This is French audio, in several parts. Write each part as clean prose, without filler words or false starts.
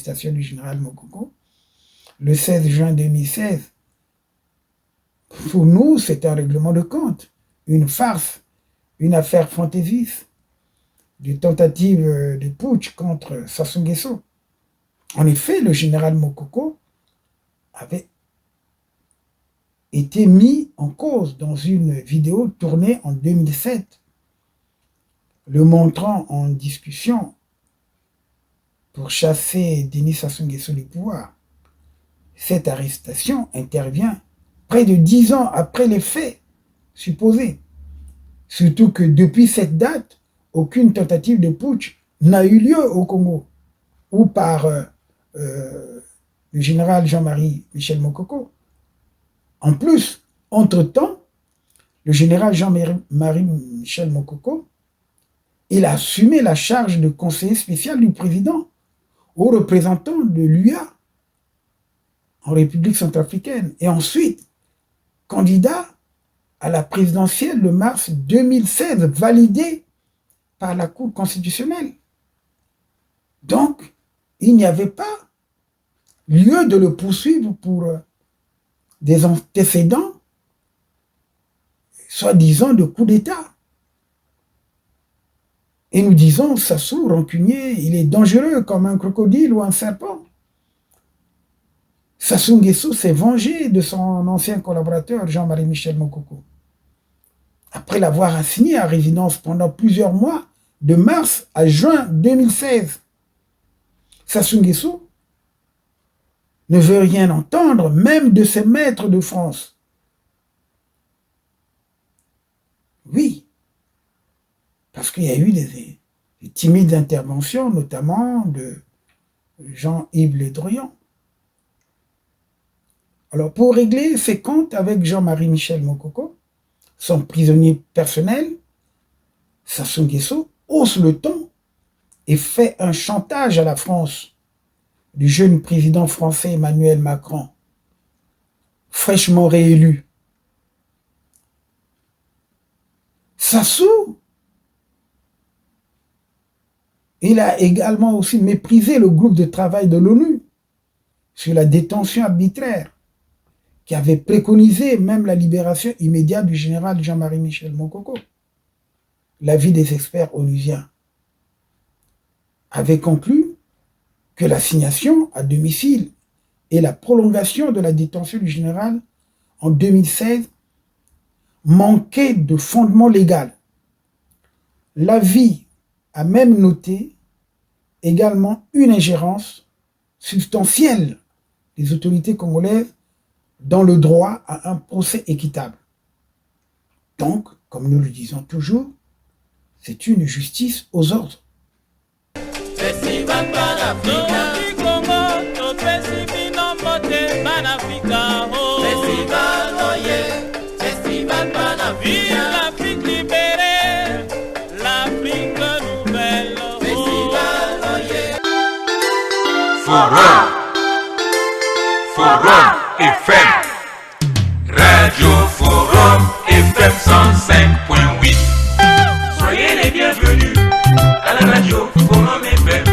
l'arrestation du général Mokoko, le 16 juin 2016. Pour nous, c'est un règlement de compte, une farce, une affaire fantaisiste, des tentatives de putsch contre Sassou Nguesso. En effet, le général Mokoko avait été mis en cause dans une vidéo tournée en 2007, le montrant en discussion pour chasser Denis Sassou Nguesso du pouvoir. Cette arrestation intervient près de 10 ans après les faits supposés. Surtout que depuis cette date, aucune tentative de putsch n'a eu lieu au Congo, ou par le général Jean-Marie Michel Mokoko. En plus, entre-temps, le général Jean-Marie Michel Mokoko, il a assumé la charge de conseiller spécial du président au représentant de l'UA en République centrafricaine, et ensuite candidat à la présidentielle de mars 2016, validée par la Cour constitutionnelle. Donc, il n'y avait pas lieu de le poursuivre pour des antécédents, soi-disant de coup d'État. Et nous disons, Sassou, rancunier, il est dangereux comme un crocodile ou un serpent. Sassou Nguesso s'est vengé de son ancien collaborateur Jean-Marie Michel Mokoko, après l'avoir assigné à résidence pendant plusieurs mois, de mars à juin 2016. Sassou Nguesso ne veut rien entendre, même de ses maîtres de France. Oui, parce qu'il y a eu des timides interventions, notamment de Jean-Yves Le Drian. Alors, pour régler ses comptes avec Jean-Marie Michel Mokoko, son prisonnier personnel, Sassou Nguesso hausse le ton et fait un chantage à la France du jeune président français Emmanuel Macron, fraîchement réélu. Sassou, il a également aussi méprisé le groupe de travail de l'ONU sur la détention arbitraire, qui avait préconisé même la libération immédiate du général Jean-Marie Michel Mokoko. L'avis des experts onusiens avait conclu que l'assignation à domicile et la prolongation de la détention du général en 2016 manquaient de fondement légal. L'avis a même noté également une ingérence substantielle des autorités congolaises dans le droit à un procès équitable. Donc, comme nous le disons toujours, c'est une justice aux ordres. Forum FM, Radio Forum FM 105.8. Soyez les bienvenus à la Radio Forum FM.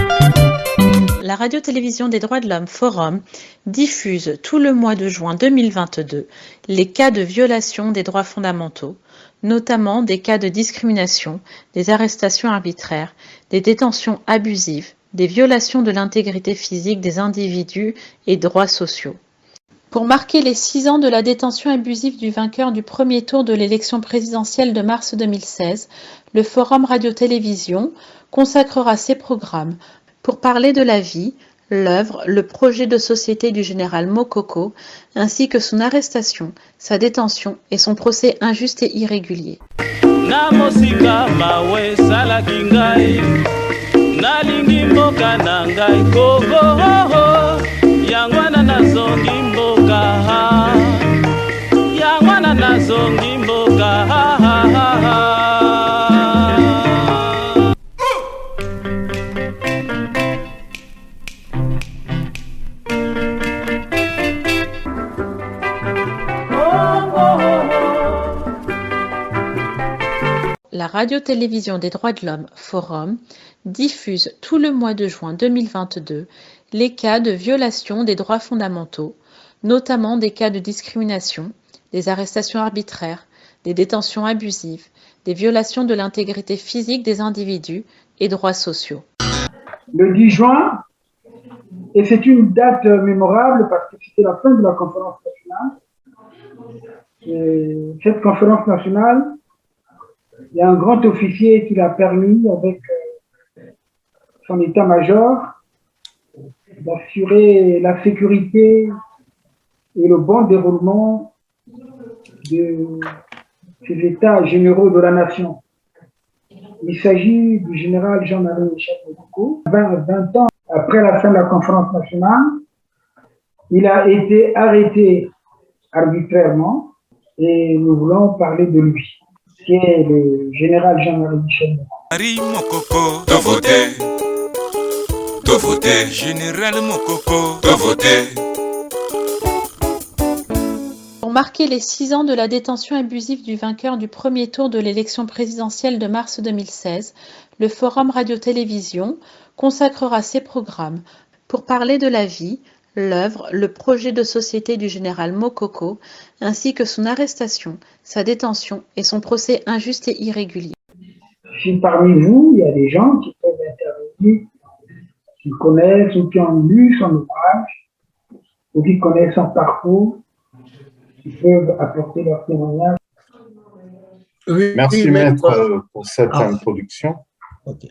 La radio-télévision des droits de l'homme Forum diffuse tout le mois de juin 2022 les cas de violation des droits fondamentaux, notamment des cas de discrimination, des arrestations arbitraires, des détentions abusives, des violations de l'intégrité physique des individus et droits sociaux. Pour marquer les 6 ans de la détention abusive du vainqueur du premier tour de l'élection présidentielle de mars 2016, le Forum Radio-Télévision consacrera ses programmes pour parler de la vie, l'œuvre, le projet de société du général Mokoko, ainsi que son arrestation, sa détention et son procès injuste et irrégulier. Nalingi mboka na ngai Kongo, yangwana nazongi mboka, yangwana nazongi mboka. La radio-télévision des droits de l'homme Forum diffuse tout le mois de juin 2022 les cas de violation des droits fondamentaux, notamment des cas de discrimination, des arrestations arbitraires, des détentions abusives, des violations de l'intégrité physique des individus et droits sociaux. Le 10 juin, et c'est une date mémorable parce que c'était la fin de la conférence nationale. Et cette conférence nationale, il y a un grand officier qui l'a permis, avec son état-major, d'assurer la sécurité et le bon déroulement de ces états généraux de la nation. Il s'agit du général Jean-Marie Michel Mokoko. 20 ans après la fin de la conférence nationale, il a été arrêté arbitrairement et nous voulons parler de lui, qui est le général Jean-Marie Michel Mokoko. Marie Mokoko, de voter, général Mokoko, de voter. Pour marquer les 6 ans de la détention abusive du vainqueur du premier tour de l'élection présidentielle de mars 2016, le Forum Radio-Télévision consacrera ses programmes pour parler de la vie, l'œuvre, le projet de société du général Mokoko, ainsi que son arrestation, sa détention et son procès injuste et irrégulier. Si parmi vous, il y a des gens qui peuvent intervenir, qui connaissent ou qui ont lu son ouvrage, ou qui connaissent son parcours, qui peuvent apporter leur témoignage. Oui, merci, maître, pour cette introduction. Okay.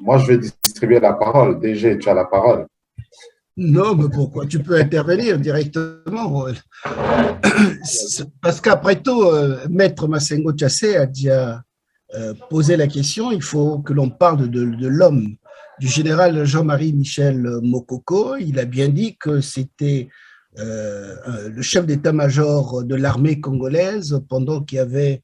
Moi, je vais distribuer la parole. DG, tu as la parole. Non, mais pourquoi? Tu peux intervenir directement. Parce qu'après tout, maître Massengo Tchassé a déjà posé la question. Il faut que l'on parle de l'homme, du général Jean-Marie Michel Mokoko. Il a bien dit que c'était le chef d'état-major de l'armée congolaise pendant qu'il y avait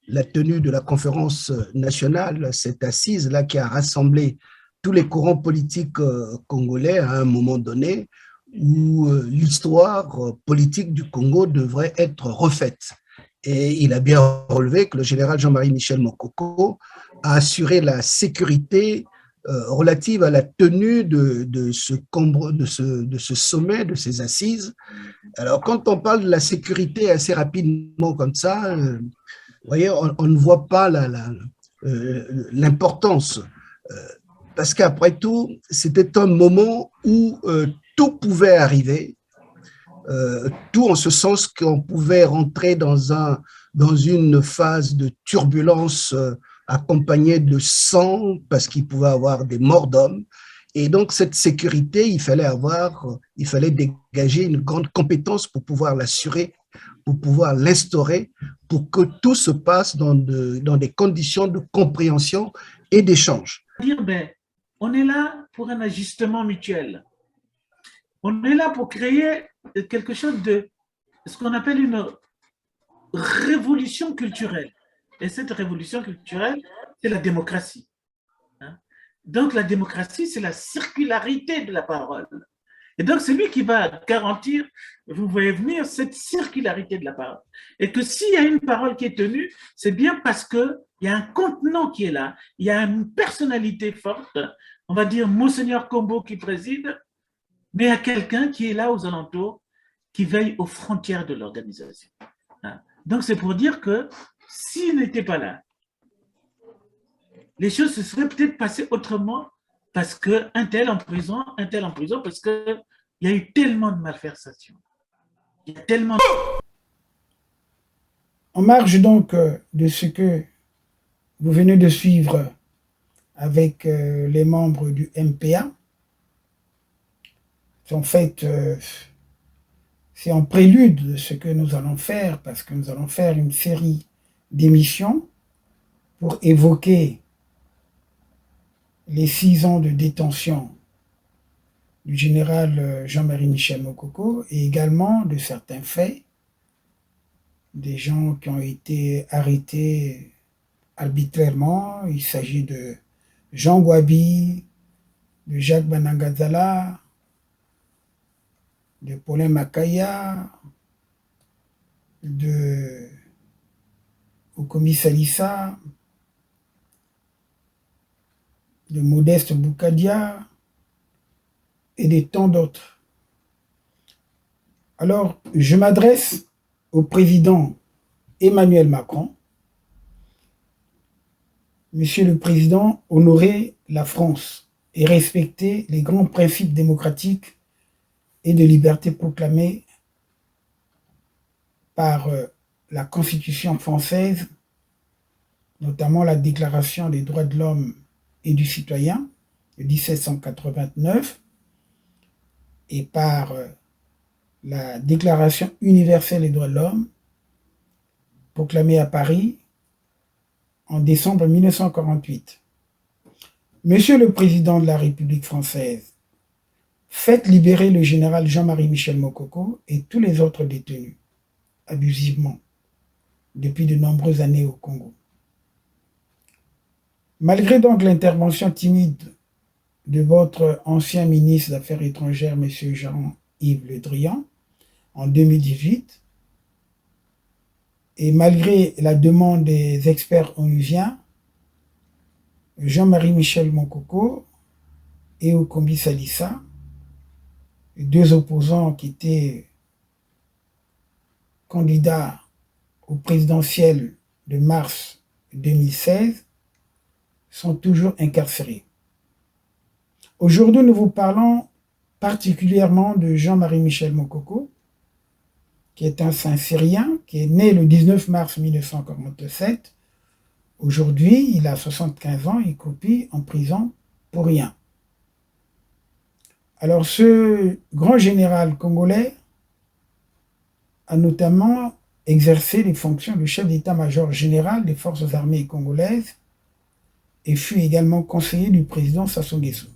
la tenue de la conférence nationale, cette assise-là qui a rassemblé tous les courants politiques congolais à un moment donné où l'histoire politique du Congo devrait être refaite. Et il a bien relevé que le général Jean-Marie Michel Mokoko a assuré la sécurité relative à la tenue de ce sommet, de ces assises. Alors, quand on parle de la sécurité assez rapidement comme ça, vous voyez, on ne voit pas l'importance. Parce qu'après tout, c'était un moment où tout pouvait arriver, tout en ce sens qu'on pouvait rentrer dans une phase de turbulence accompagnée de sang, parce qu'il pouvait avoir des morts d'hommes. Et donc, cette sécurité, il fallait dégager une grande compétence pour pouvoir l'assurer, pour pouvoir l'instaurer, pour que tout se passe dans des conditions de compréhension et d'échange. On est là pour un ajustement mutuel. On est là pour créer quelque chose de ce qu'on appelle une révolution culturelle. Et cette révolution culturelle, c'est la démocratie. Donc la démocratie, c'est la circularité de la parole. Et donc c'est lui qui va garantir, vous voyez venir, cette circularité de la parole. Et que s'il y a une parole qui est tenue, c'est bien parce qu'il y a un contenant qui est là, il y a une personnalité forte, on va dire Monseigneur Kombo qui préside, mais il y a quelqu'un qui est là aux alentours, qui veille aux frontières de l'organisation. Donc c'est pour dire que s'il n'était pas là, les choses se seraient peut-être passées autrement parce qu'un tel en prison, parce qu'il y a eu tellement de malversations. Il y a tellement... En marge donc de ce que vous venez de suivre avec les membres du MPA, en fait, c'est en prélude de ce que nous allons faire, parce que nous allons faire une série d'émissions pour évoquer les 6 ans de détention du général Jean-Marie Michel Mokoko et également de certains faits, des gens qui ont été arrêtés arbitrairement. Il s'agit de Jean Gwabi, de Jacques Banangazala, de Paulin Makaya, de Okomi Salissa, de Modeste Boukadia, et de tant d'autres. Alors, je m'adresse au président Emmanuel Macron. Monsieur le Président, honorez la France et respectez les grands principes démocratiques et de liberté proclamés par la Constitution française, notamment la Déclaration des droits de l'homme et du citoyen de 1789 et par la Déclaration universelle des droits de l'homme proclamée à Paris en décembre 1948. Monsieur le Président de la République française, faites libérer le général Jean-Marie Michel Mokoko et tous les autres détenus abusivement depuis de nombreuses années au Congo. Malgré donc l'intervention timide de votre ancien ministre des Affaires étrangères, M. Jean-Yves Le Drian, en 2018, et malgré la demande des experts onusiens, Jean-Marie Michel Mokoko et Okombi Salissa, deux opposants qui étaient candidats au présidentiel de mars 2016, sont toujours incarcérés. Aujourd'hui, nous vous parlons particulièrement de Jean-Marie Michel Mokoko, qui est un Saint-Syrien, qui est né le 19 mars 1947. Aujourd'hui, il a 75 ans, il copie en prison pour rien. Alors, ce grand général congolais a notamment exercé les fonctions de chef d'état-major général des forces armées congolaises et fut également conseiller du président Sassou Nguesso.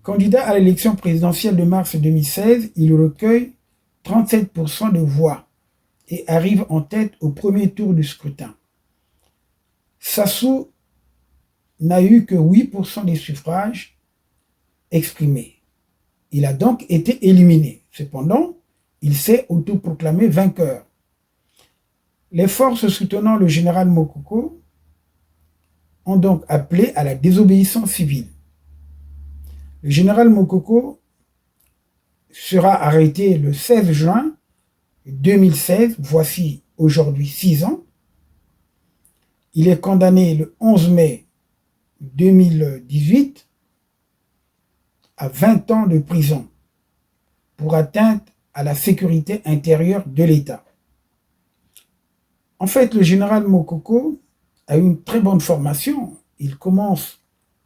Candidat à l'élection présidentielle de mars 2016, il recueille 37% de voix et arrive en tête au premier tour du scrutin. Sassou n'a eu que 8% des suffrages exprimés. Il a donc été éliminé. Cependant, il s'est autoproclamé vainqueur. Les forces soutenant le général Mokoko ont donc appelé à la désobéissance civile. Le général Mokoko sera arrêté le 16 juin 2016, voici aujourd'hui 6 ans. Il est condamné le 11 mai 2018 à 20 ans de prison pour atteinte à la sécurité intérieure de l'État. En fait, le général Mokoko a eu une très bonne formation. Il commence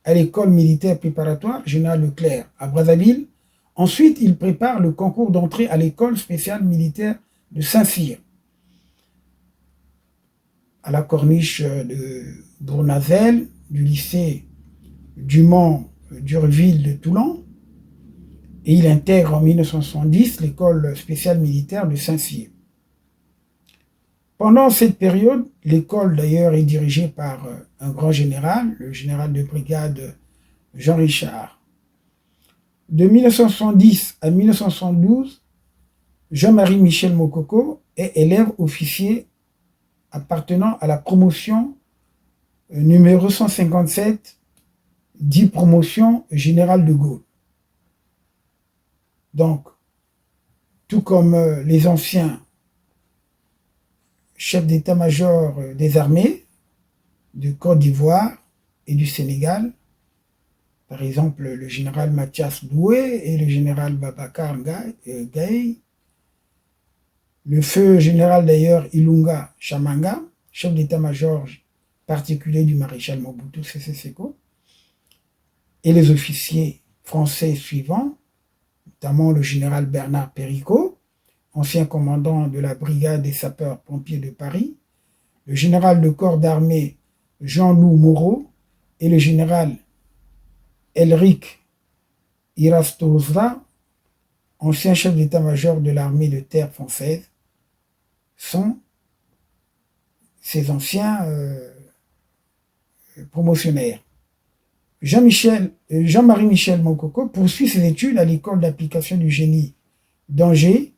à l'école militaire préparatoire Général Leclerc à Brazzaville. Ensuite, il prépare le concours d'entrée à l'école spéciale militaire de Saint-Cyr, à la corniche de Bournazel, du lycée Dumont-Durville de Toulon, et il intègre en 1970 l'école spéciale militaire de Saint-Cyr. Pendant cette période, l'école d'ailleurs est dirigée par un grand général, le général de brigade Jean Richard. De 1970 à 1972, Jean-Marie Michel Mokoko est élève officier appartenant à la promotion numéro 157, dit promotion générale de Gaulle. Donc, tout comme les anciens chefs d'état-major des armées de Côte d'Ivoire et du Sénégal, par exemple le général Mathias Doué et le général Babacar Gaye, le feu général d'ailleurs Ilunga Chamanga, chef d'état-major particulier du maréchal Mobutu Sese Seko, et les officiers français suivants, notamment le général Bernard Péricot, ancien commandant de la brigade des sapeurs-pompiers de Paris, le général de corps d'armée Jean-Loup Moreau et le général Elric Irastoza, ancien chef d'état-major de l'armée de terre française, sont ces anciens promotionnaires. Jean-Marie Michel Mokoko poursuit ses études à l'école d'application du génie d'Angers.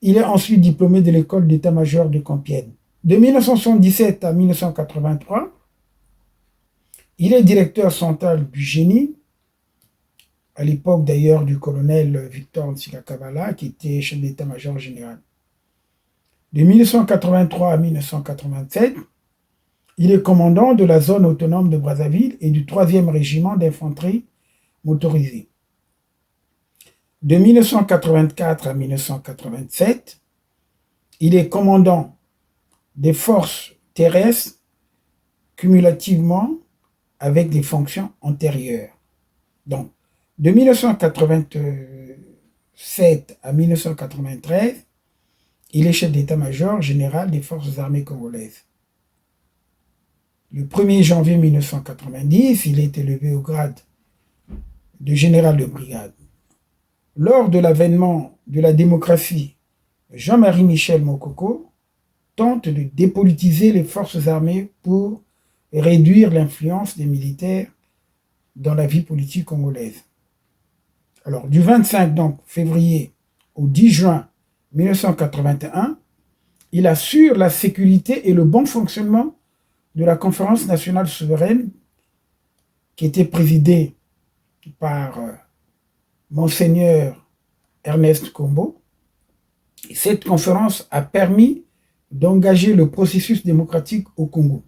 Il est ensuite diplômé de l'école d'état-major de Compiègne. De 1977 à 1983, il est directeur central du génie à l'époque d'ailleurs du colonel Victor Nsilakavala, qui était chef d'état-major général. De 1983 à 1987, il est commandant de la zone autonome de Brazzaville et du 3e régiment d'infanterie motorisée. De 1984 à 1987, il est commandant des forces terrestres cumulativement avec des fonctions antérieures. Donc, de 1987 à 1993, il est chef d'état-major général des forces armées congolaises. Le 1er janvier 1990, il est élevé au grade de général de brigade. Lors de l'avènement de la démocratie, Jean-Marie Michel Mokoko tente de dépolitiser les forces armées pour réduire l'influence des militaires dans la vie politique congolaise. Alors, du 25 donc, février au 10 juin 1981, il assure la sécurité et le bon fonctionnement de la Conférence nationale souveraine qui était présidée par Monseigneur Ernest Kombo. Cette conférence a permis d'engager le processus démocratique au Congo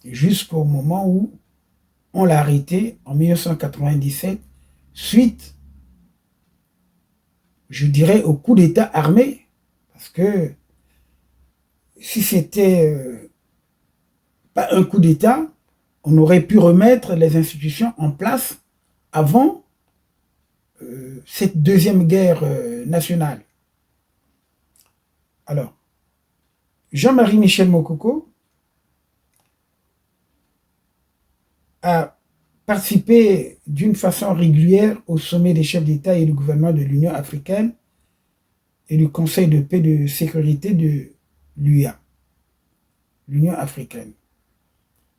jusqu'au moment où on l'a arrêté en 1997 suite, je dirais, au coup d'État armé, parce que si c'était pas un coup d'État, on aurait pu remettre les institutions en place avant cette deuxième guerre nationale. Alors, Jean-Marie Michel Mokoko a participé d'une façon régulière au sommet des chefs d'État et de gouvernement de l'Union africaine et du Conseil de paix et de sécurité de l'UA, l'Union africaine.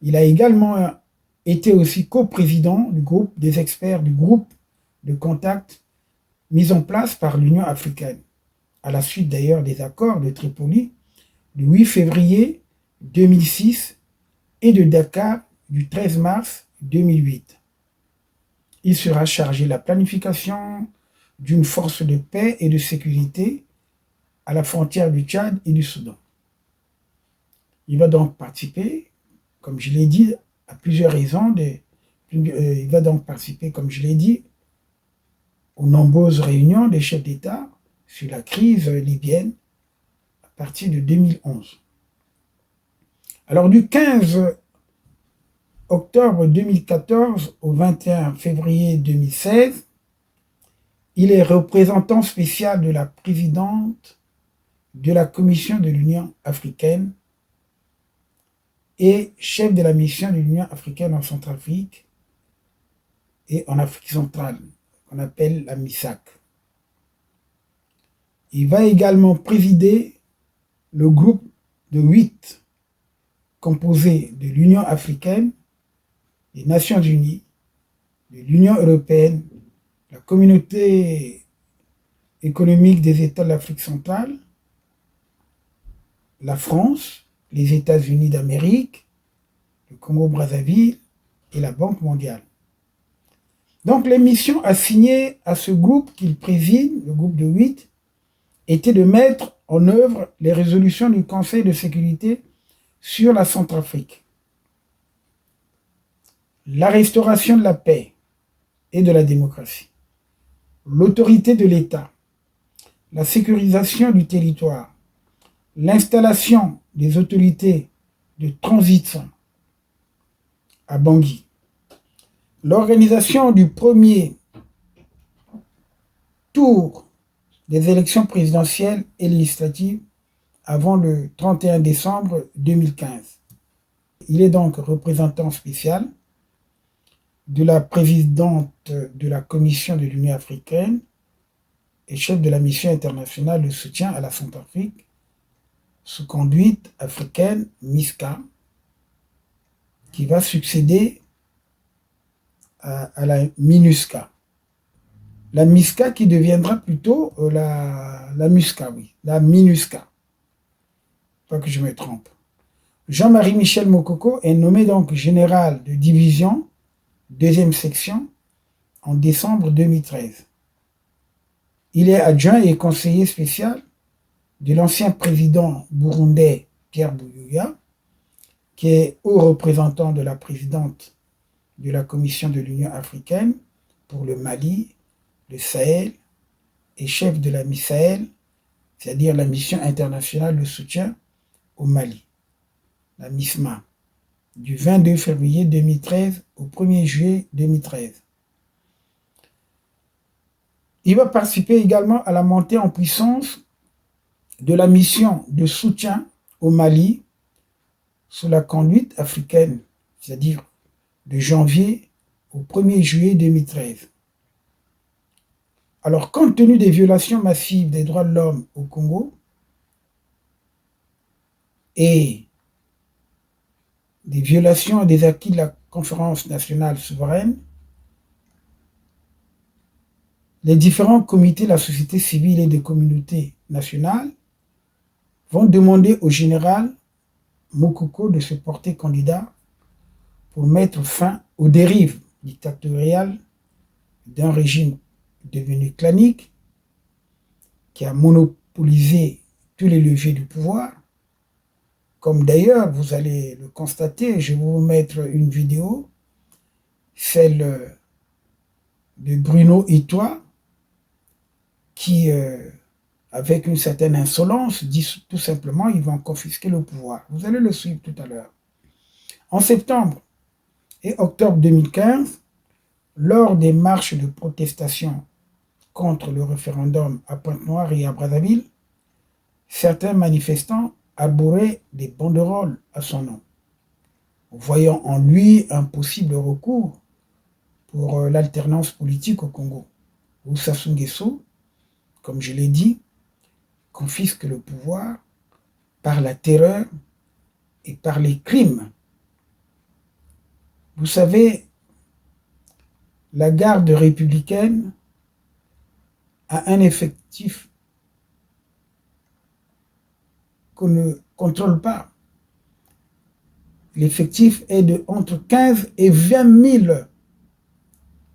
Il a également été aussi coprésident du groupe des experts du groupe de contact mis en place par l'Union africaine, à la suite d'ailleurs des accords de Tripoli du 8 février 2006 et de Dakar du 13 mars 2008. Il sera chargé de la planification d'une force de paix et de sécurité à la frontière du Tchad et du Soudan. Il va donc participer, comme je l'ai dit, à plusieurs raisons. Il va donc participer, comme je l'ai dit, aux nombreuses réunions des chefs d'État sur la crise libyenne à partir de 2011. Alors, du 15 octobre 2014 au 21 février 2016, il est représentant spécial de la présidente de la Commission de l'Union africaine et chef de la mission de l'Union africaine en Centrafrique et en Afrique centrale, qu'on appelle la MISAC. Il va également présider le groupe de 8 composé de l'Union africaine, des Nations unies, de l'Union européenne, la Communauté économique des États de l'Afrique centrale, la France, les États-Unis d'Amérique, le Congo-Brazzaville et la Banque mondiale. Donc les missions assignées à ce groupe qu'il préside, le groupe de 8, étaient de mettre en œuvre les résolutions du Conseil de sécurité sur la Centrafrique, la restauration de la paix et de la démocratie, l'autorité de l'État, la sécurisation du territoire, l'installation des autorités de transition à Bangui, l'organisation du premier tour des élections présidentielles et législatives avant le 31 décembre 2015. Il est donc représentant spécial de la présidente de la Commission de l'Union africaine et chef de la mission internationale de soutien à la Centrafrique sous conduite africaine MISCA, qui va succéder à la MINUSCA. La MISCA qui deviendra plutôt la MUSCA, oui, la MINUSCA. Pas que je me trompe. Jean-Marie Michel Mokoko est nommé donc général de division, 2e section, en décembre 2013. Il est adjoint et conseiller spécial de l'ancien président burundais Pierre Buyoya, qui est haut représentant de la présidente de la Commission de l'Union africaine pour le Mali, le Sahel, et chef de la MISAEL, c'est-à-dire la mission internationale de soutien au Mali, la MISMA, du 22 février 2013 au 1er juillet 2013. Il va participer également à la montée en puissance de la mission de soutien au Mali sous la conduite africaine, c'est-à-dire de janvier au 1er juillet 2013. Alors, compte tenu des violations massives des droits de l'homme au Congo et des violations des acquis de la conférence nationale souveraine, les différents comités de la société civile et des communautés nationales vont demander au général Mokoko de se porter candidat pour mettre fin aux dérives dictatoriales d'un régime devenu clanique qui a monopolisé tous les leviers du pouvoir. Comme d'ailleurs, vous allez le constater, je vais vous mettre une vidéo, celle de Bruno Itoa, qui, avec une certaine insolence, dit tout simplement qu'ils vont confisquer le pouvoir. Vous allez le suivre tout à l'heure. En septembre et octobre 2015, lors des marches de protestation contre le référendum à Pointe-Noire et à Brazzaville, certains manifestants arboraient des banderoles à son nom, voyant en lui un possible recours pour l'alternance politique au Congo, où Sassou Nguesso, comme je l'ai dit, confisque le pouvoir par la terreur et par les crimes. Vous savez, la garde républicaine a un effectif qu'on ne contrôle pas. L'effectif est de entre 15 et 20 000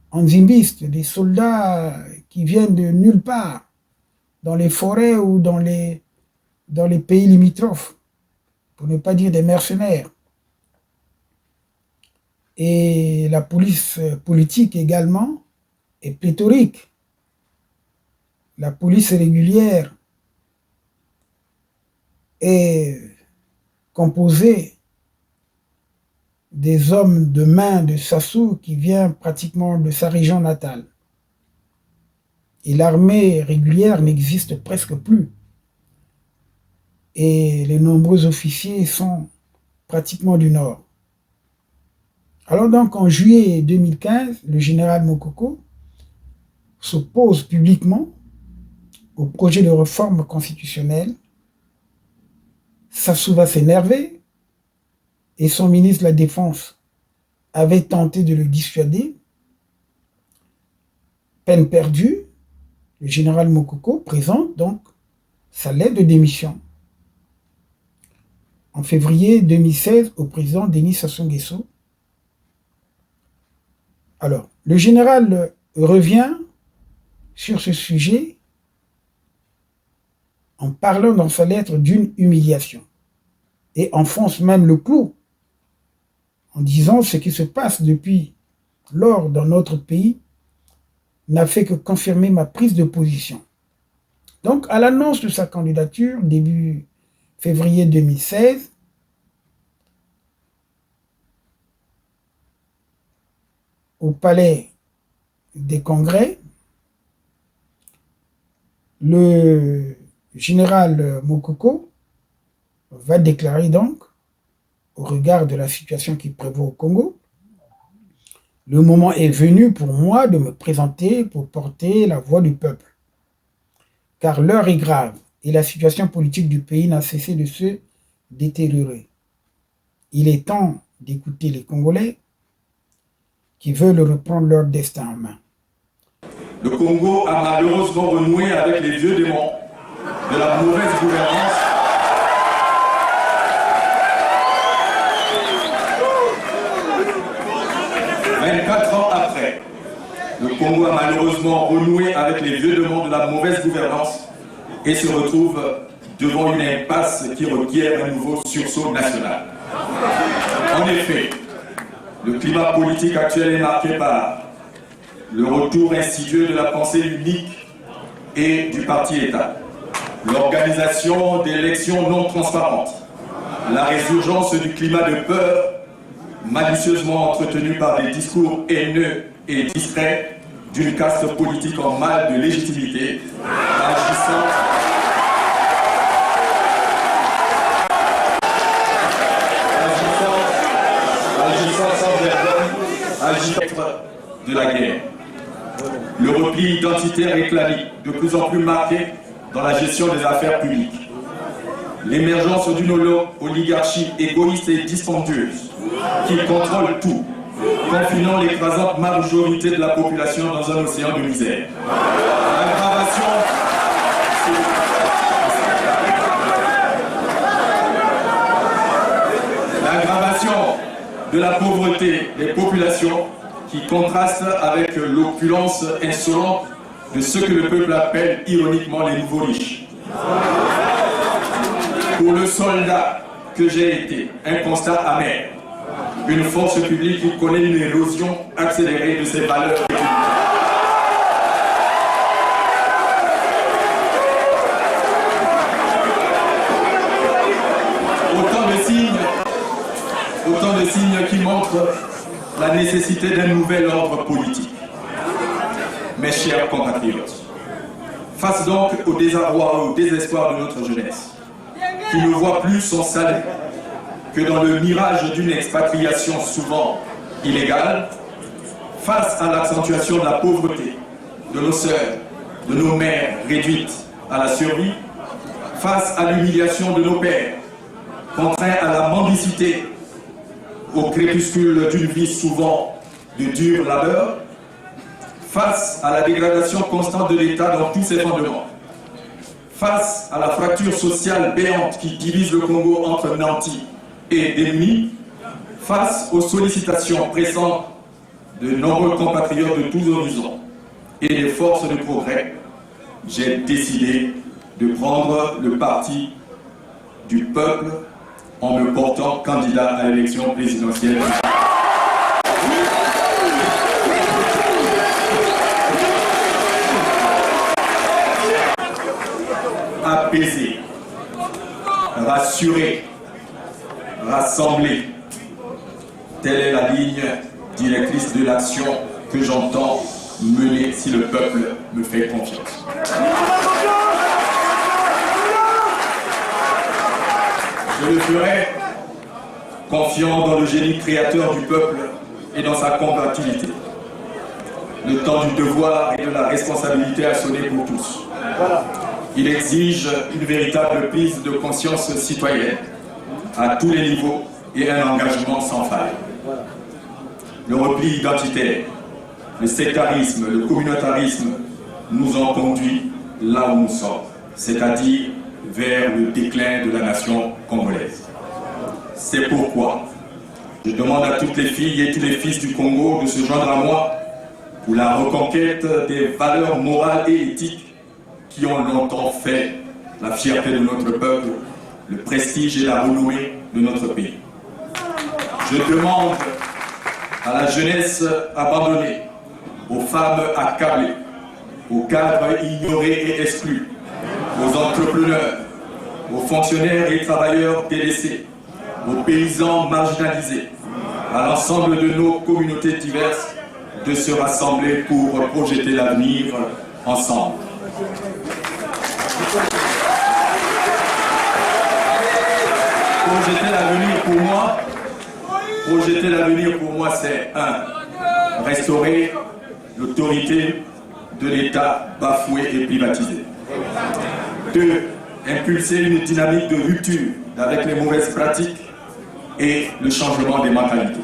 enzymistes, des soldats qui viennent de nulle part, dans les forêts ou dans les pays limitrophes, pour ne pas dire des mercenaires. Et la police politique également est pléthorique. La police régulière est composée des hommes de main de Sassou qui vient pratiquement de sa région natale. Et l'armée régulière n'existe presque plus. Et les nombreux officiers sont pratiquement du Nord. Alors donc, en juillet 2015, le général Mokoko s'oppose publiquement au projet de réforme constitutionnelle. Sassou va s'énerver et son ministre de la Défense avait tenté de le dissuader. Peine perdue, le général Mokoko présente donc sa lettre de démission en février 2016 au président Denis Sassou Nguesso. Alors, le général revient sur ce sujet en parlant dans sa lettre d'une humiliation et enfonce même le clou en disant ce qui se passe depuis lors dans notre pays n'a fait que confirmer ma prise de position. Donc, à l'annonce de sa candidature, début février 2016, au palais des congrès, le général Mokoko va déclarer donc, au regard de la situation qui prévaut au Congo, le moment est venu pour moi de me présenter pour porter la voix du peuple. Car l'heure est grave et la situation politique du pays n'a cessé de se détériorer. Il est temps d'écouter les Congolais qui veulent reprendre leur destin en main. Le Congo a malheureusement renoué avec les vieux démons de la mauvaise gouvernance. « 24 ans après, le Congo a malheureusement renoué avec les vieux démons de la mauvaise gouvernance et se retrouve devant une impasse qui requiert un nouveau sursaut national. En effet, le climat politique actuel est marqué par le retour insidieux de la pensée unique et du parti-État, l'organisation d'élections non transparentes, la résurgence du climat de peur malicieusement entretenu par des discours haineux et distraits d'une caste politique en mal de légitimité, agissant sans vergogne, agissant de la guerre. Le repli identitaire et clanique, de plus en plus marqué dans la gestion des affaires publiques. L'émergence d'une oligarchie égoïste et dispendieuse qui contrôle tout, confinant l'écrasante majorité de la population dans un océan de misère. L'aggravation de la pauvreté des populations qui contraste avec l'opulence insolente de ce que le peuple appelle ironiquement les nouveaux riches. Pour le soldat que j'ai été, un constat amer. Une force publique qui connaît une érosion accélérée de ses valeurs républicaines. Autant de signes qui montrent la nécessité d'un nouvel ordre politique. Mes chers compatriotes, face donc au désarroi et au désespoir de notre jeunesse, qui ne voit plus son salut que dans le mirage d'une expatriation souvent illégale, face à l'accentuation de la pauvreté de nos sœurs, de nos mères réduites à la survie, face à l'humiliation de nos pères, contraints à la mendicité, au crépuscule d'une vie souvent de dur labeur, face à la dégradation constante de l'État dans tous ses fondements, face à la fracture sociale béante qui divise le Congo entre nantis et ennemis, face aux sollicitations pressantes de nombreux compatriotes de tous horizons et des forces de progrès, j'ai décidé de prendre le parti du peuple en me portant candidat à l'élection présidentielle. Apaiser, rassurer, rassembler. Telle est la ligne directrice de l'action que j'entends mener si le peuple me fait confiance. Je le ferai confiant dans le génie créateur du peuple et dans sa combativité. Le temps du devoir et de la responsabilité a sonné pour tous. Il exige une véritable prise de conscience citoyenne à tous les niveaux et un engagement sans faille. Le repli identitaire, le sectarisme, le communautarisme nous ont conduits là où nous sommes, c'est-à-dire vers le déclin de la nation congolaise. C'est pourquoi je demande à toutes les filles et tous les fils du Congo de se joindre à moi pour la reconquête des valeurs morales et éthiques qui ont longtemps fait la fierté de notre peuple, le prestige et la renommée de notre pays. Je demande à la jeunesse abandonnée, aux femmes accablées, aux cadres ignorés et exclus, aux entrepreneurs, aux fonctionnaires et travailleurs délaissés, aux paysans marginalisés, à l'ensemble de nos communautés diverses, de se rassembler pour projeter l'avenir ensemble. Projeter l'avenir pour moi, c'est 1. Restaurer l'autorité de l'État bafoué et privatisé. 2. Impulser une dynamique de rupture avec les mauvaises pratiques et le changement des mentalités.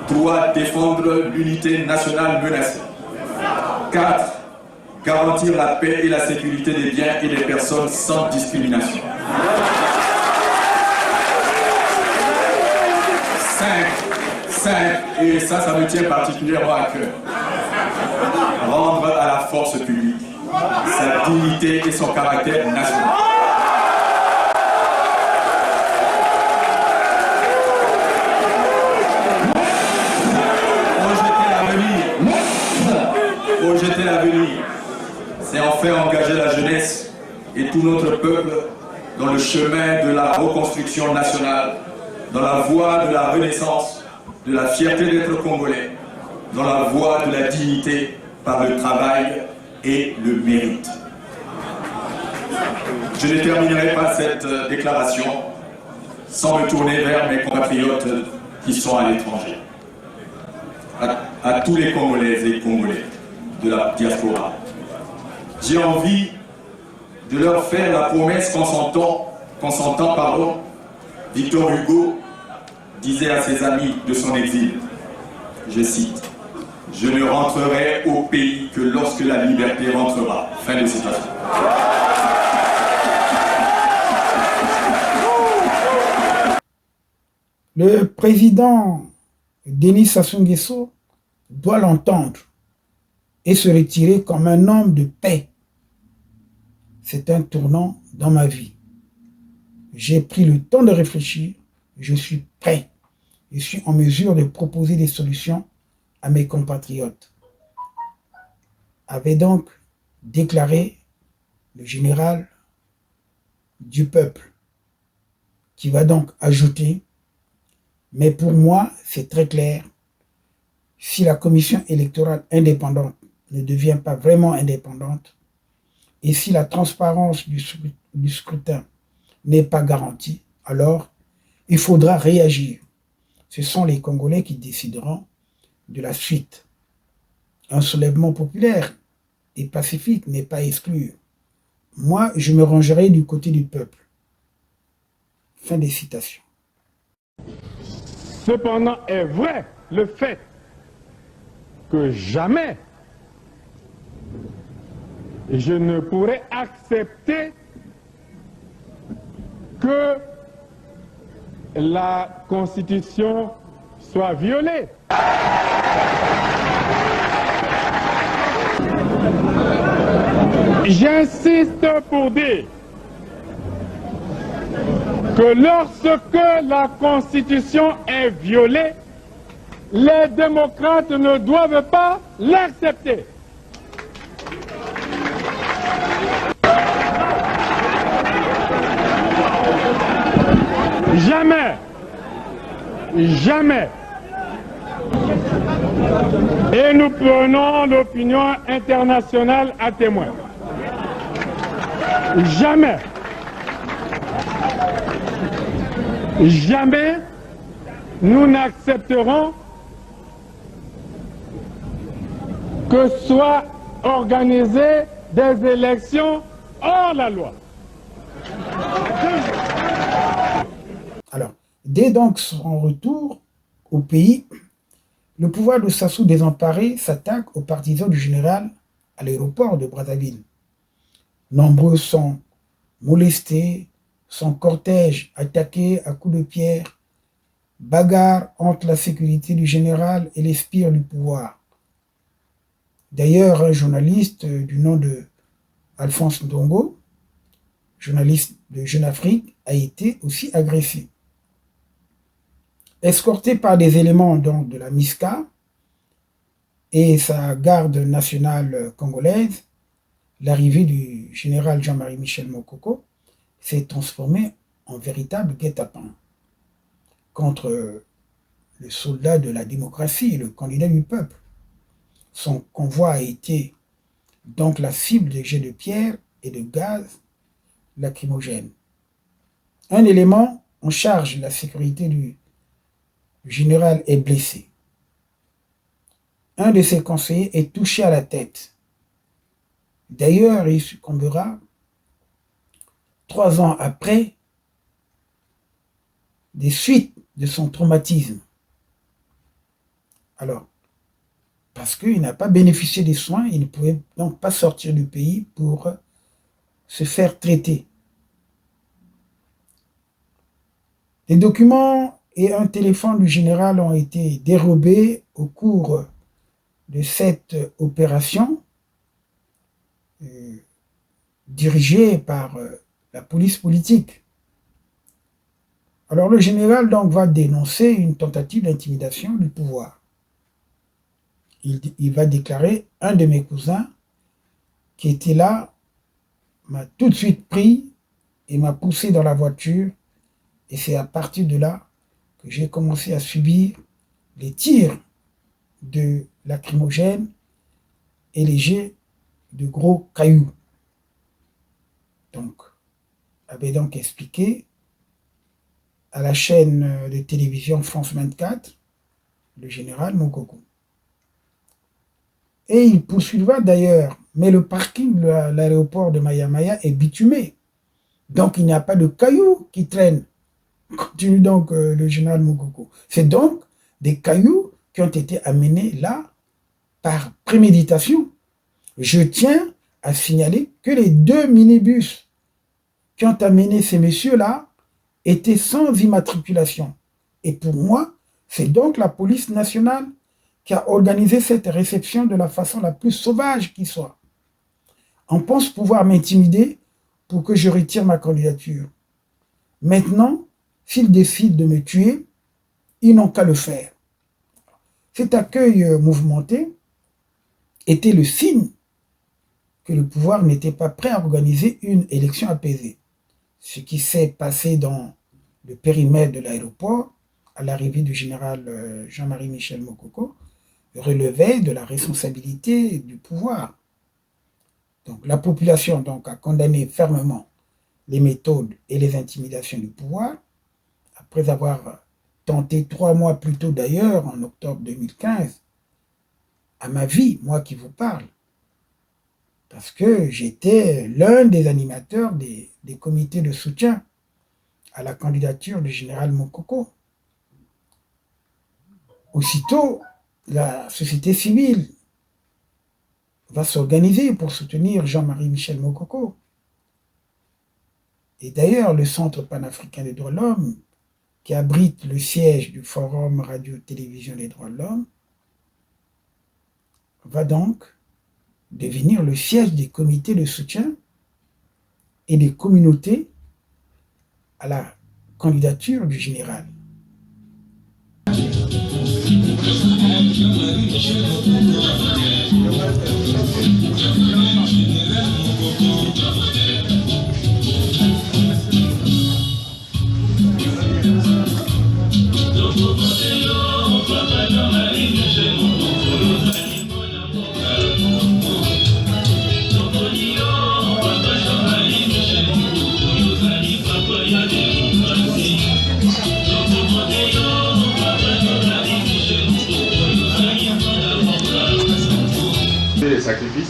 3. Défendre l'unité nationale menacée. 4. Garantir la paix et la sécurité des biens et des personnes sans discrimination. 5. Et ça me tient particulièrement à cœur. forces publiques, sa dignité et son caractère national. Projeter l'avenir, c'est enfin engager la jeunesse et tout notre peuple dans le chemin de la reconstruction nationale, dans la voie de la renaissance, de la fierté d'être congolais, dans la voie de la dignité par le travail et le mérite. Je ne terminerai pas cette déclaration sans me tourner vers mes compatriotes qui sont à l'étranger. À tous les Congolaises et Congolais de la diaspora. J'ai envie de leur faire la promesse consentant, Victor Hugo disait à ses amis de son exil, je cite, « Je ne rentrerai au pays que lorsque la liberté rentrera. » Fin de citation. Le président Denis Sassou Nguesso doit l'entendre et se retirer comme un homme de paix. C'est un tournant dans ma vie. J'ai pris le temps de réfléchir, je suis prêt. Je suis en mesure de proposer des solutions à mes compatriotes. Avait donc déclaré le général du peuple, qui va donc ajouter, mais pour moi, c'est très clair, si la commission électorale indépendante ne devient pas vraiment indépendante, et si la transparence du scrutin n'est pas garantie, alors il faudra réagir. Ce sont les Congolais qui décideront de la suite. Un soulèvement populaire et pacifique n'est pas exclu. Moi, je me rangerai du côté du peuple. Fin des citations. Cependant est vrai le fait que jamais je ne pourrai accepter que la Constitution soit violée. J'insiste pour dire que lorsque la Constitution est violée, les démocrates ne doivent pas l'accepter. Jamais, jamais. Et nous prenons l'opinion internationale à témoin. Jamais, jamais nous n'accepterons que soient organisées des élections hors la loi. Alors, dès donc son retour au pays, le pouvoir de Sassou désemparé s'attaque aux partisans du général à l'aéroport de Brazzaville. Nombreux sont molestés, son cortège attaqué à coups de pierre, bagarre entre la sécurité du général et les sbires du pouvoir. D'ailleurs, un journaliste du nom de Alphonse Ndongo, journaliste de Jeune Afrique, a été aussi agressé. Escorté par des éléments donc, de la MISCA et sa garde nationale congolaise, l'arrivée du général Jean-Marie Michel Mokoko s'est transformée en véritable guet-apens contre le soldat de la démocratie, le candidat du peuple. Son convoi a été donc la cible de jets de pierre et de gaz lacrymogènes. Un élément en charge de la sécurité du général est blessé. Un de ses conseillers est touché à la tête. D'ailleurs, il succombera 3 ans après des suites de son traumatisme. Alors, parce qu'il n'a pas bénéficié des soins, il ne pouvait donc pas sortir du pays pour se faire traiter. Les documents et un téléphone du général ont été dérobés au cours de cette opération dirigée par la police politique. Alors le général donc va dénoncer une tentative d'intimidation du pouvoir. Il va déclarer: un de mes cousins qui était là m'a tout de suite pris et m'a poussé dans la voiture, et c'est à partir de là que j'ai commencé à subir les tirs de lacrymogènes et les jets de gros cailloux. Donc, avait donc expliqué à la chaîne de télévision France 24, le général Mokoko. Et il poursuivra d'ailleurs, mais le parking de l'aéroport de Maya-Maya est bitumé. Donc il n'y a pas de cailloux qui traînent. Continue donc le général Mokoko. C'est donc des cailloux qui ont été amenés là par préméditation. Je tiens à signaler que les 2 minibus qui ont amené ces messieurs-là étaient sans immatriculation. Et pour moi, c'est donc la police nationale qui a organisé cette réception de la façon la plus sauvage qui soit. On pense pouvoir m'intimider pour que je retire ma candidature. Maintenant, s'ils décident de me tuer, ils n'ont qu'à le faire. Cet accueil mouvementé était le signe que le pouvoir n'était pas prêt à organiser une élection apaisée. Ce qui s'est passé dans le périmètre de l'aéroport à l'arrivée du général Jean-Marie Michel Mokoko relevait de la responsabilité du pouvoir. Donc, la population donc, a condamné fermement les méthodes et les intimidations du pouvoir, après avoir tenté 3 mois plus tôt d'ailleurs, en octobre 2015, à ma vie, moi qui vous parle, parce que j'étais l'un des animateurs des comités de soutien à la candidature du général Mokoko. Aussitôt, la société civile va s'organiser pour soutenir Jean-Marie Michel Mokoko. Et d'ailleurs, le Centre panafricain des droits de l'homme, qui abrite le siège du Forum Radio-Télévision des droits de l'homme, va donc devenir le siège des comités de soutien et des communautés à la candidature du général. Les sacrifices,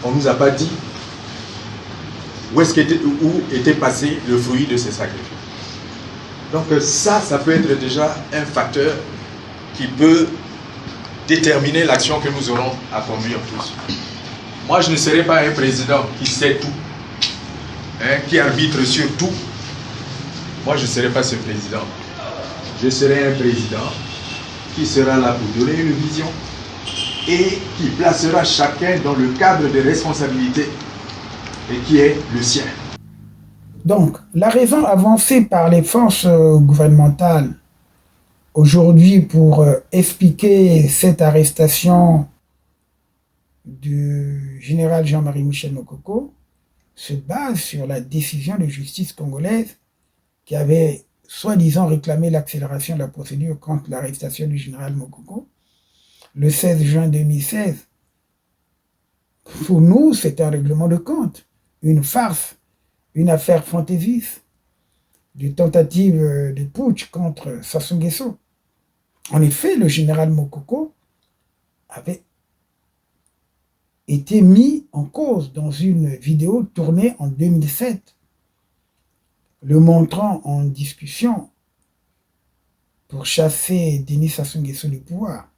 on ne nous a pas dit où était passé le fruit de ces sacrifices. Donc ça peut être déjà un facteur qui peut déterminer l'action que nous aurons à conduire tous. Moi, je ne serai pas un président qui sait tout, qui arbitre sur tout. Moi, je ne serai pas ce président. Je serai un président qui sera là pour donner une vision et qui placera chacun dans le cadre de responsabilité et qui est le sien. Donc, la raison avancée par les forces gouvernementales aujourd'hui pour expliquer cette arrestation du général Jean-Marie Michel Mokoko se base sur la décision de justice congolaise qui avait soi-disant réclamé l'accélération de la procédure contre l'arrestation du général Mokoko le 16 juin 2016. Pour nous, c'est un règlement de compte, une farce, une affaire fantaisiste, de tentative de putsch contre Sassou Nguesso. En effet, le général Mokoko avait été mis en cause dans une vidéo tournée en 2007, le montrant en discussion pour chasser Denis Sassou Nguesso du pouvoir.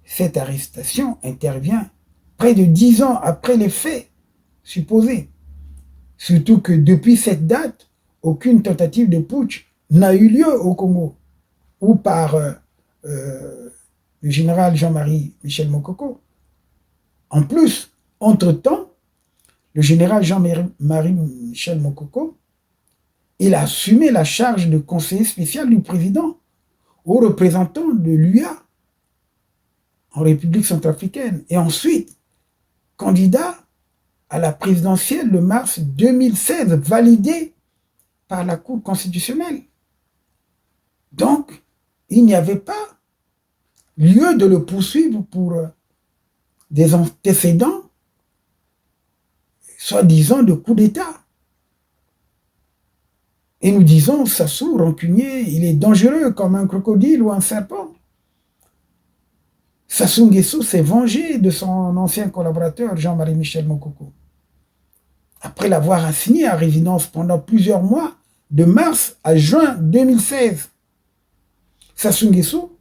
Cette arrestation intervient près de 10 ans après les faits supposés. Surtout que depuis cette date, aucune tentative de putsch n'a eu lieu au Congo, ou par le général Jean-Marie Michel Mokoko. En plus, entre-temps, le général Jean-Marie Michel Mokoko, il a assumé la charge de conseiller spécial du président au représentant de l'UA en République centrafricaine et ensuite candidat à la présidentielle de mars 2016 validée par la Cour constitutionnelle. Donc, il n'y avait pas lieu de le poursuivre pour des antécédents, soi-disant de coup d'État. Et nous disons, Sassou, rancunier, il est dangereux comme un crocodile ou un serpent. Sassou Nguesso s'est vengé de son ancien collaborateur Jean-Marie Michel Mokoko. Après l'avoir assigné à résidence pendant plusieurs mois, de mars à juin 2016. Sassou Nguesso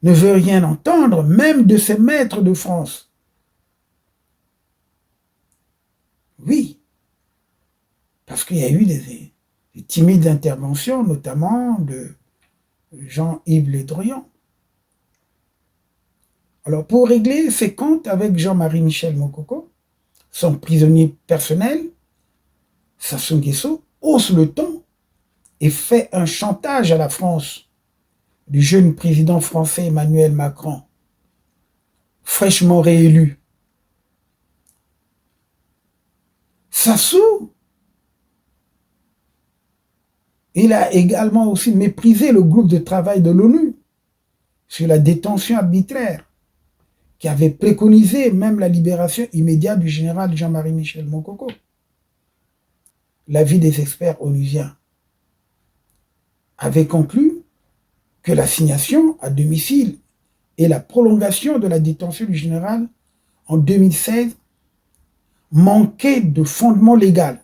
ne veut rien entendre, même de ses maîtres de France. Oui, parce qu'il y a eu des timides interventions, notamment de Jean-Yves Le Drian. Alors, pour régler ses comptes avec Jean-Marie Michel Mokoko, son prisonnier personnel, Sassou Nguesso hausse le ton et fait un chantage à la France du jeune président français Emmanuel Macron, fraîchement réélu. Sassou, il a également aussi méprisé le groupe de travail de l'ONU sur la détention arbitraire, qui avait préconisé même la libération immédiate du général Jean-Marie Michel Mokoko. L'avis des experts onusiens avait conclu que l'assignation à domicile et la prolongation de la détention du général en 2016 manquaient de fondement légal.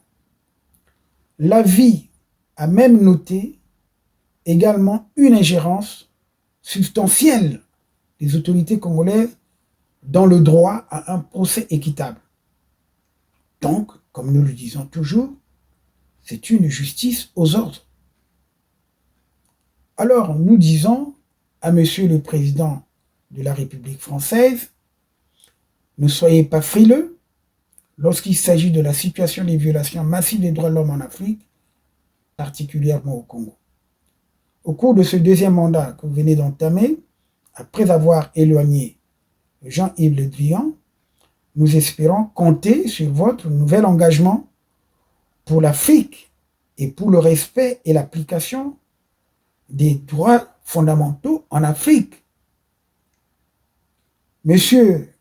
L'avis a même noté également une ingérence substantielle des autorités congolaises dans le droit à un procès équitable. Donc, comme nous le disons toujours, c'est une justice aux ordres. Alors, nous disons à Monsieur le Président de la République française, ne soyez pas frileux lorsqu'il s'agit de la situation des violations massives des droits de l'homme en Afrique, particulièrement au Congo. Au cours de ce deuxième mandat que vous venez d'entamer, après avoir éloigné Jean-Yves Le Drian, nous espérons compter sur votre nouvel engagement pour l'Afrique et pour le respect et l'application des droits fondamentaux en Afrique. Monsieur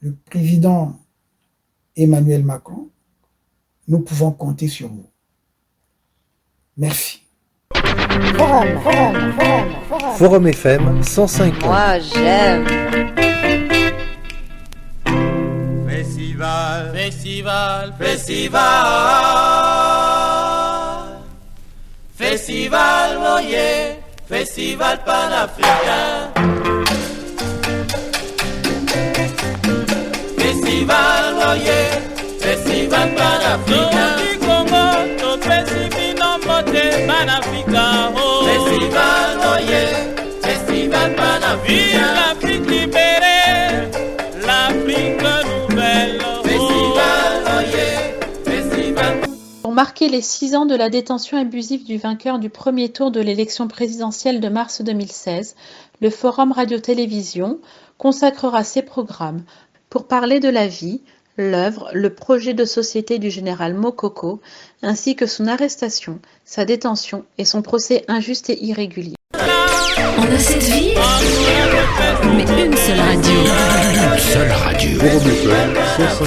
le Président Emmanuel Macron, nous pouvons compter sur vous. Merci. Forum FM 105. Moi, j'aime. Festival, festival, festival. Festival, voyez, festival panafricain. Festival, voyez, festival panafricain. Du Congo, to festival moté panafricain. Festival, voyez, festival panafricain. L'Afrique libérée, l'Afrique nouvelle. Festival, voyez, festival. Pour marquer les 6 ans de la détention abusive du vainqueur du premier tour de l'élection présidentielle de mars 2016, le Forum Radio-Télévision consacrera ses programmes pour parler de la vie, l'œuvre, le projet de société du général Mokoko, ainsi que son arrestation, sa détention et son procès injuste et irrégulier. On a cette vie, mais une seule radio. Une seule radio. Forum FM 105.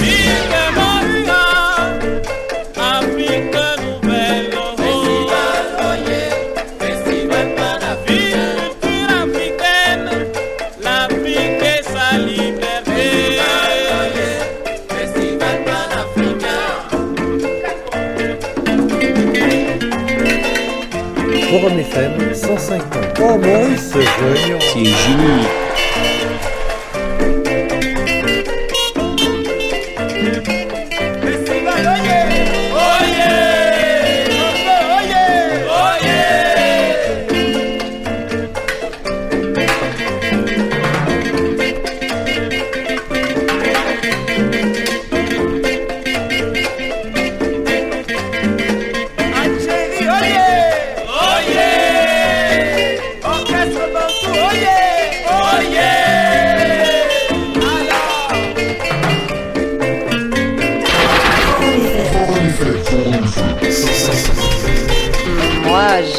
Forum FM 105. Oh Maurice, c'est génial.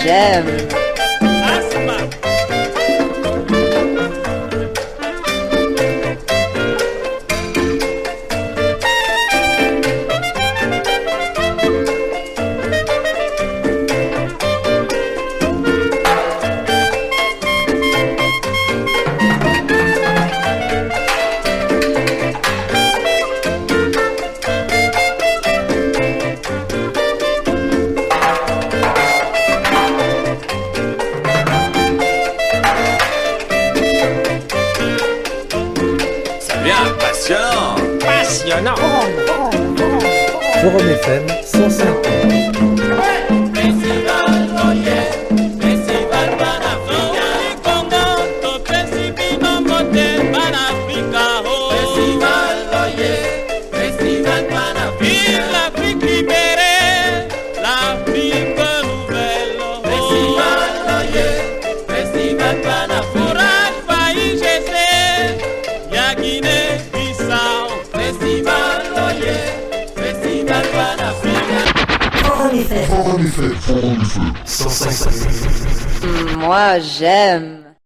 j'aime. Passionnant. Forum FM 105. Moi, j'aime.